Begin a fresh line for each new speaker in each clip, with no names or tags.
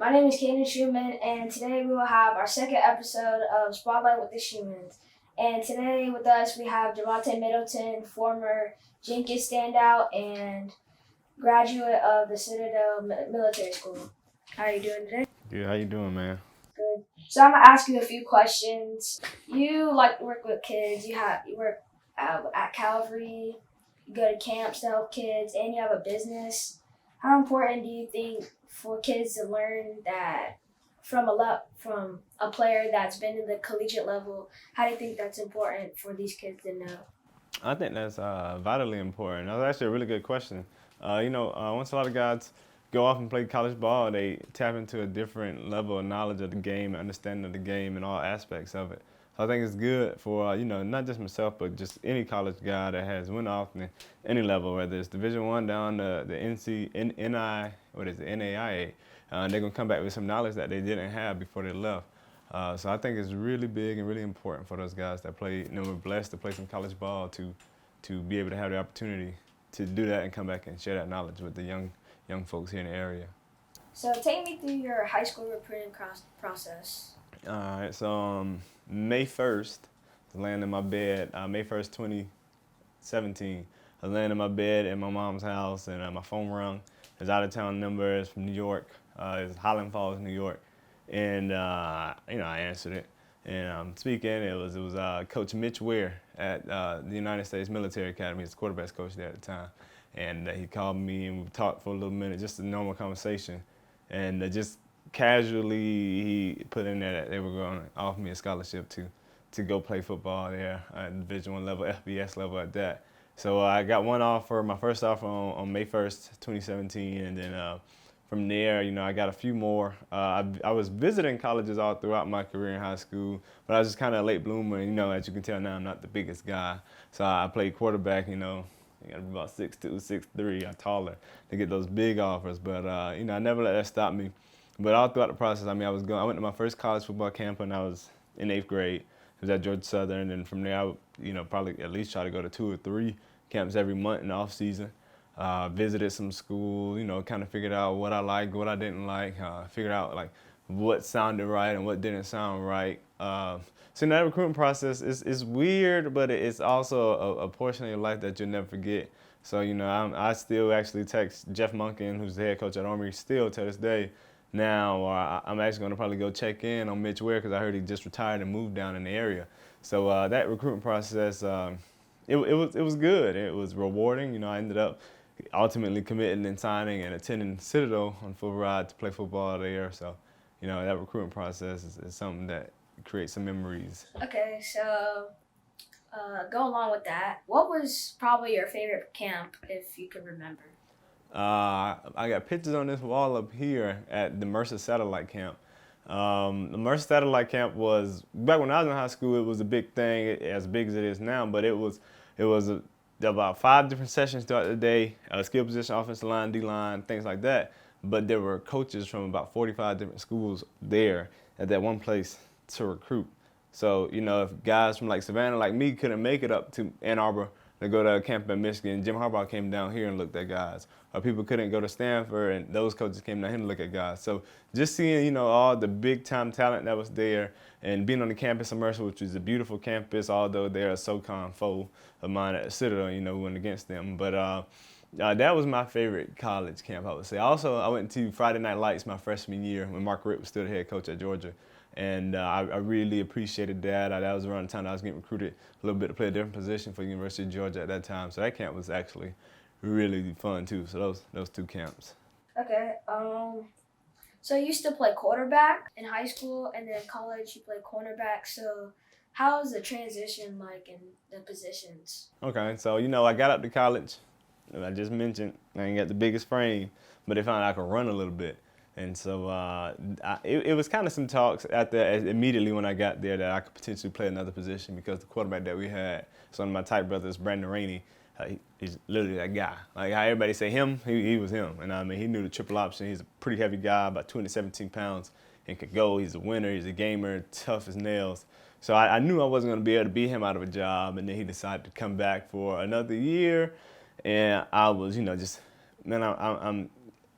My name is Kaden Shuman, and today we will have our second episode of Spotlight with the Shumans. And today with us we have Javonte Middleton, former Jenkins standout and graduate of the Citadel Military School. How are you doing today?
Good. How you doing, man?
Good. So I'm gonna ask you a few questions. You like to work with kids. You work at Calvary. You go to camps to help kids, and you have a business. How important do you think for kids to learn that from a player that's been in the collegiate level? How do you think that's important for these kids to know?
I think that's vitally important. That's actually a really good question. Once a lot of guys go off and play college ball, they tap into a different level of knowledge of the game, understanding of the game, and all aspects of it. So I think it's good for not just myself, but just any college guy that has went off in any level, whether it's Division One down to the NAIA. They're gonna come back with some knowledge that they didn't have before they left. So I think it's really big and really important for those guys that play. We're blessed to play some college ball to be able to have the opportunity to do that and come back and share that knowledge with the young folks here in the area.
So take me through your high school recruiting process.
All right, so May 1st, I was laying in my bed. May 1st, 2017, I was laying in my bed in my mom's house, and my phone rang. It's out of town number. It's from New York. It's Highland Falls, New York, and I answered it. And speaking, it was Coach Mitch Ware at the United States Military Academy. He's the quarterback's coach there at the time, and he called me and we talked for a little minute, just a normal conversation, and just casually he put in there that they were going to offer me a scholarship to go play football there at Division I level, FBS level at that. So I got one offer, my first offer on May 1st, 2017, and then from there, I got a few more. I was visiting colleges all throughout my career in high school, but I was just kind of a late bloomer. And, as you can tell now, I'm not the biggest guy. So I played quarterback, you got to be about 6'2", 6'3", or taller to get those big offers. But, I never let that stop me. But all throughout the process, I went to my first college football camp when I was in 8th grade. It was at Georgia Southern, and from there, I would, probably at least try to go to 2 or 3 camps every month in the off season. Visited some school, kind of figured out what I liked, what I didn't like, figured out like what sounded right and what didn't sound right. So that recruitment process is weird, but it's also a portion of your life that you'll never forget. So I still actually text Jeff Monken, who's the head coach at Armory, still to this day. Now I'm actually going to probably go check in on Mitch Ware because I heard he just retired and moved down in the area. So that recruitment process, it was good. It was rewarding. I ended up ultimately committing and signing and attending Citadel on full ride to play football there. So, that recruitment process is something that creates some memories.
Okay, so go along with that. What was probably your favorite camp, if you can remember?
I got pictures on this wall up here at the Mercer Satellite Camp. The Mercer Satellite Camp was, back when I was in high school, it was a big thing, as big as it is now, but it was about 5 different sessions throughout the day, skill position, offensive line, D-line, things like that. But there were coaches from about 45 different schools there at that one place to recruit. So, if guys from like Savannah, like me, couldn't make it up to Ann Arbor to go to a camp in Michigan, Jim Harbaugh came down here and looked at guys. Or people couldn't go to Stanford, and those coaches came down here to look at guys. So just seeing, all the big-time talent that was there and being on the campus of Mercer, which is a beautiful campus, although they're a SoCon foe of mine at Citadel, we went against them. But that was my favorite college camp, I would say. Also, I went to Friday Night Lights my freshman year when Mark Richt was still the head coach at Georgia. And I really appreciated that. That was around the time I was getting recruited a little bit to play a different position for University of Georgia at that time. So that camp was actually really fun too. So those 2 camps.
Okay. So you used to play quarterback in high school, and then in college you played cornerback. So how was the transition like in the positions?
Okay, so I got up to college. I just mentioned I ain't got the biggest frame, but they found out I could run a little bit. And so it was kind of some talks immediately when I got there that I could potentially play another position because the quarterback that we had, so one of my tight brothers, Brandon Rainey, he's literally that guy. Like how everybody say him, he was him. And he knew the triple option. He's a pretty heavy guy, about 217 pounds, and could go. He's a winner. He's a gamer, tough as nails. So I knew I wasn't going to be able to beat him out of a job. And then he decided to come back for another year. And I was, I'm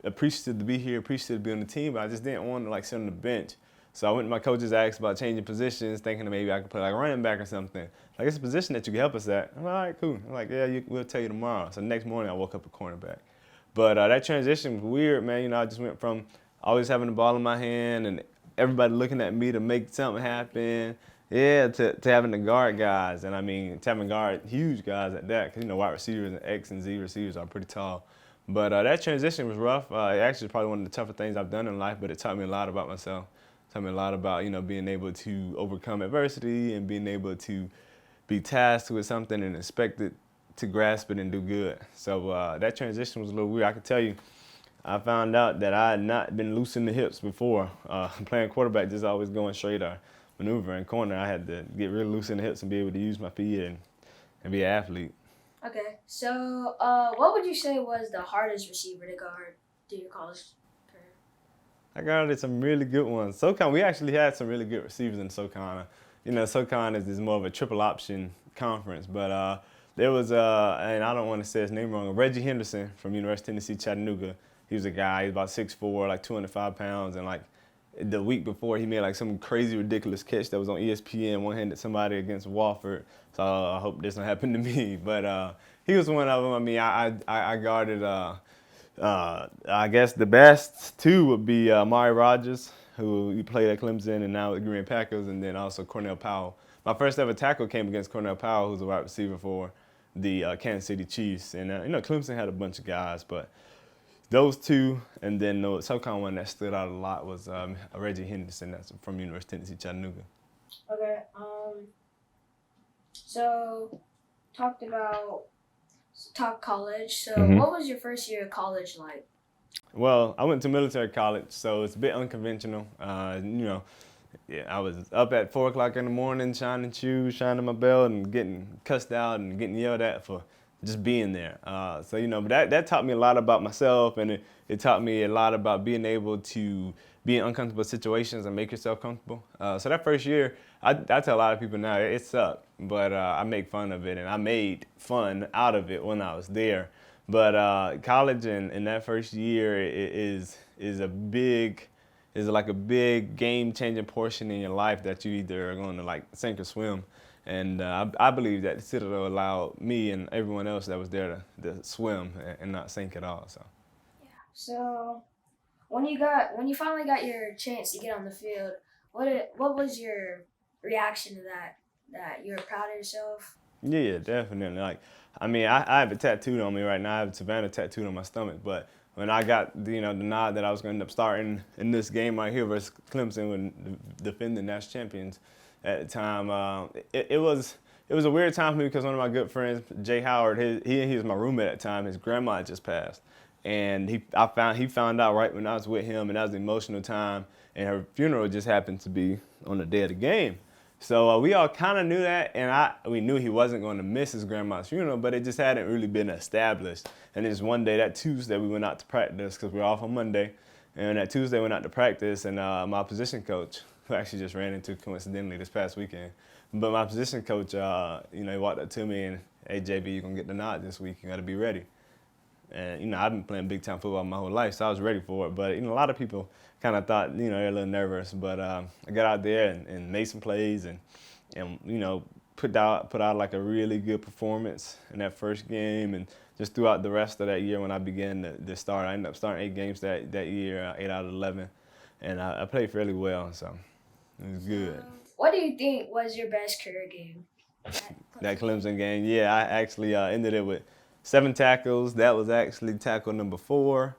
appreciative to be here, appreciative to be on the team, but I just didn't want to like sit on the bench. So I went to my coaches, asked about changing positions, thinking that maybe I could play like running back or something. Like, it's a position that you can help us at. I'm like, all right, cool. I'm like, yeah, we'll tell you tomorrow. So the next morning I woke up a cornerback. But that transition was weird, man. You know, I just went from always having the ball in my hand and everybody looking at me to make something happen, yeah, to having to guard guys. And I mean, to having guard huge guys at that, because, you know, wide receivers and X and Z receivers are pretty tall. But that transition was rough. It actually is probably one of the tougher things I've done in life, but it taught me a lot about myself. It taught me a lot about, you know, being able to overcome adversity and being able to be tasked with something and expected to grasp it and do good. So that transition was a little weird. I can tell you, I found out that I had not been loose in the hips before. Playing quarterback, just always going straight or maneuvering corner. I had to get really loose in the hips and be able to use my feet and be an athlete.
Okay, so what would you say was the hardest receiver to guard through your college career?
I guarded some really good ones. SoCon, we actually had some really good receivers in SoCon. You know, SoCon is more of a triple option conference, but there was, and I don't want to say his name wrong, Reggie Henderson from University of Tennessee, Chattanooga. He was a guy, he's about 6'4", like 205 pounds, and like the week before he made like some crazy, ridiculous catch that was on ESPN, one-handed somebody against Wofford. So I hope this don't happen to me. But he was one of them. I mean, I guarded, I guess the best two would be Mari Rogers, who played at Clemson and now with the Green Packers, and then also Cornell Powell. My first ever tackle came against Cornell Powell, who's a wide receiver for the Kansas City Chiefs. And, you know, Clemson had a bunch of guys, but those two, and then the SoCon one that stood out a lot was Reggie Henderson, that's from University of Tennessee, Chattanooga.
Okay, so talk college. So what was your first year of college like?
Well, I went to military college, so it's a bit unconventional. You know, yeah, I was up at 4 o'clock in the morning, shining shoes, shining my belt, and getting cussed out and getting yelled at for just being there. So, you know, but that taught me a lot about myself, and it taught me a lot about being able to be in uncomfortable situations and make yourself comfortable. So that first year, I tell a lot of people now, it sucked, but I make fun of it, and I made fun out of it when I was there. But college in that first year is like a big game-changing portion in your life that you either are going to like sink or swim. And I believe that the Citadel allowed me and everyone else that was there to swim and not sink at all. So.
Yeah. So when you finally got your chance to get on the field, what was your reaction to that? That you were proud of yourself?
Yeah, definitely. Like, I mean, I have it tattooed on me right now. I have Savannah tattooed on my stomach. But when I got the nod that I was going to end up starting in this game right here versus Clemson, when defending national champions at the time, it was a weird time for me because one of my good friends, Jay Howard, he was my roommate at the time. His grandma had just passed, and he found out right when I was with him, and that was an emotional time. And her funeral just happened to be on the day of the game. So we all kind of knew that, and we knew he wasn't going to miss his grandma's funeral, but it just hadn't really been established. And just one day, that Tuesday, we went out to practice because we were off on Monday. And that Tuesday, we went out to practice, and my position coach, who I actually just ran into coincidentally this past weekend, but my position coach, he walked up to me and, hey, JB, you're going to get the nod this week. You got to be ready. And, I've been playing big-time football my whole life, so I was ready for it. But, a lot of people kind of thought, they're a little nervous. But I got out there and made some plays and put out like a really good performance in that first game. And just throughout the rest of that year when I began to start, I ended up starting 8 games that year, 8 out of 11. And I played fairly well, so it was good.
What do you think was your best career game?
That Clemson game, yeah, I actually ended it with 7 tackles. That was actually tackle number 4.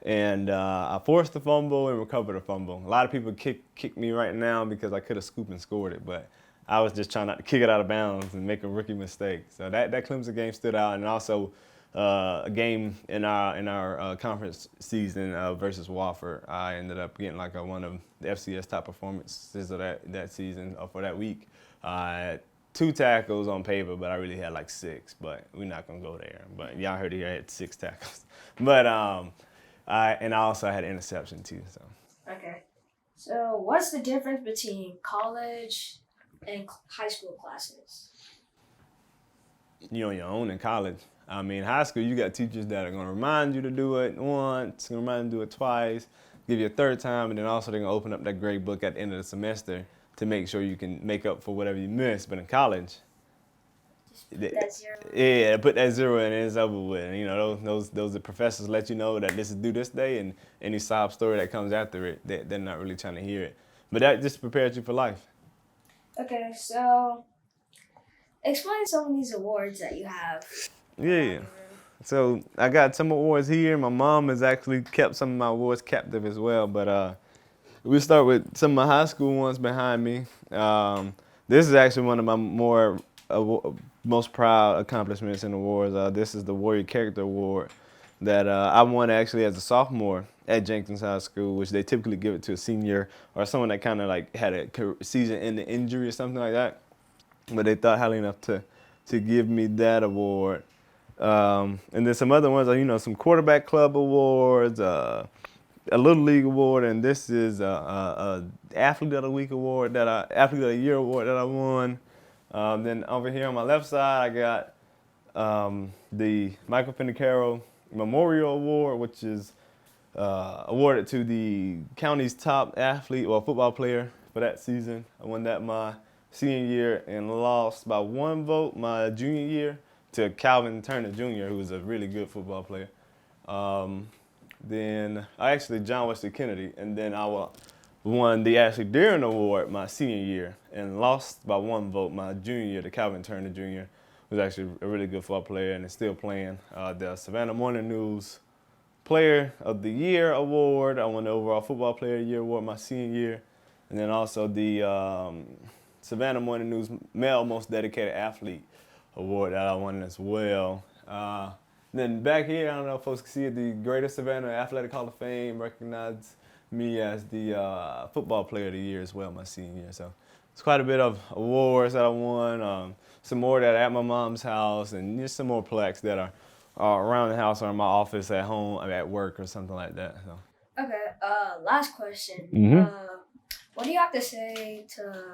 And I forced a fumble and recovered a fumble. A lot of people kick me right now because I could have scooped and scored it, but I was just trying not to kick it out of bounds and make a rookie mistake. So that Clemson game stood out, and also a game in our conference season versus Wofford. I ended up getting like one of the FCS top performances of that season for that week. 2 tackles on paper, but I really had like 6, but we're not going to go there. But y'all heard it here, I had 6 tackles. But I also had an interception too. So.
Okay. So what's the difference between college and high school classes?
You're on your own in college. I mean, high school, you got teachers that are going to remind you to do it once, going to remind you to do it twice, give you a third time, and then also they're going to open up that grade book at the end of the semester to make sure you can make up for whatever you missed. But in college,
Just put that zero.
yeah, put that zero in and it's over with. And, you know, those the professors let you know that this is due this day, and any sob story that comes after it, they're not really trying to hear it. But that just prepares you for life.
Okay, so explain some of these awards that you have.
Yeah. So I got some awards here. My mom has actually kept some of my awards captive as well. But we start with some of my high school ones behind me. This is actually one of my most proud accomplishments and awards. This is the Warrior Character Award that I won actually as a sophomore at Jenkins High School, which they typically give it to a senior or someone that kind of like had a season-ending injury or something like that. But they thought highly enough to give me that award. And then some other ones are, you know, some quarterback club awards, a little league award, and this is a athlete of the week award athlete of the year award that I won. Then over here on my left side, I got the Michael Finicaro Memorial Award, which is awarded to the county's top athlete or football player for that season. I won that my senior year and lost by 1 vote my junior year to Calvin Turner Jr., who was a really good football player. Then I actually John Wesley Kennedy, and then I won the Ashley Deering Award my senior year and lost by 1 vote my junior year to Calvin Turner Jr., who's actually a really good football player and is still playing. The Savannah Morning News Player of the Year Award. I won the overall Football Player of the Year Award my senior year, and then also the Savannah Morning News Male Most Dedicated Athlete Award that I won as well. Then back here, I don't know if folks can see it, the Greater Savannah Athletic Hall of Fame recognized me as the Football Player of the Year as well my senior year. So it's quite a bit of awards that I won. Some more that are at my mom's house, and just some more plaques that are around the house or in my office, at home, or at work, or something like that. So.
Okay, last question.
Mhm.
What do you have to say to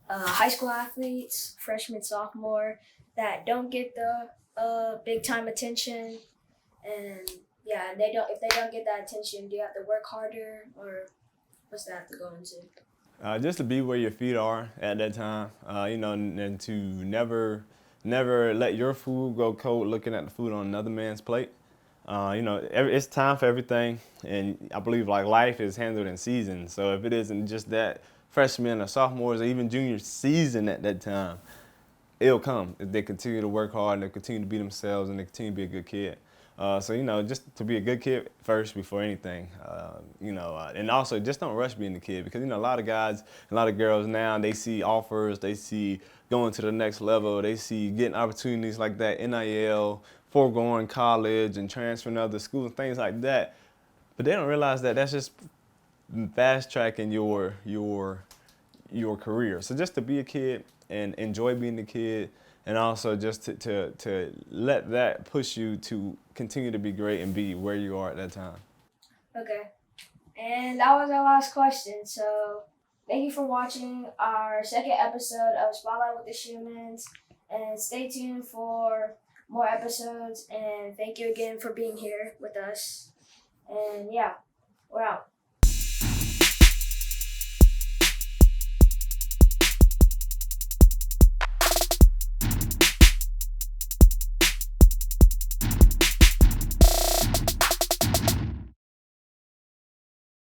high school athletes, freshman, sophomore, that don't get the big time attention, and yeah, if they don't get that attention, do you have to work harder, or what's that have to go into?
Just to be where your feet are at that time, you know, and to never let your food go cold looking at the food on another man's plate. You know, it's time for everything, and I believe like life is handled in seasons. So if it isn't just that freshman or sophomores or even junior season at that time, it'll come if they continue to work hard and they continue to be themselves and they continue to be a good kid. So, you know, just to be a good kid first before anything, you know, and also just don't rush being a kid, because, you know, a lot of guys, a lot of girls now, they see offers, they see going to the next level, they see getting opportunities like that, NIL, foregoing college and transferring to other schools, things like that. But they don't realize that that's just fast tracking your career. So just to be a kid and enjoy being a kid, and also just to let that push you to continue to be great and be where you are at that time.
Okay, and that was our last question. So thank you for watching our second episode of Spotlight with the Shumans, and stay tuned for more episodes. And thank you again for being here with us. And yeah, we're out.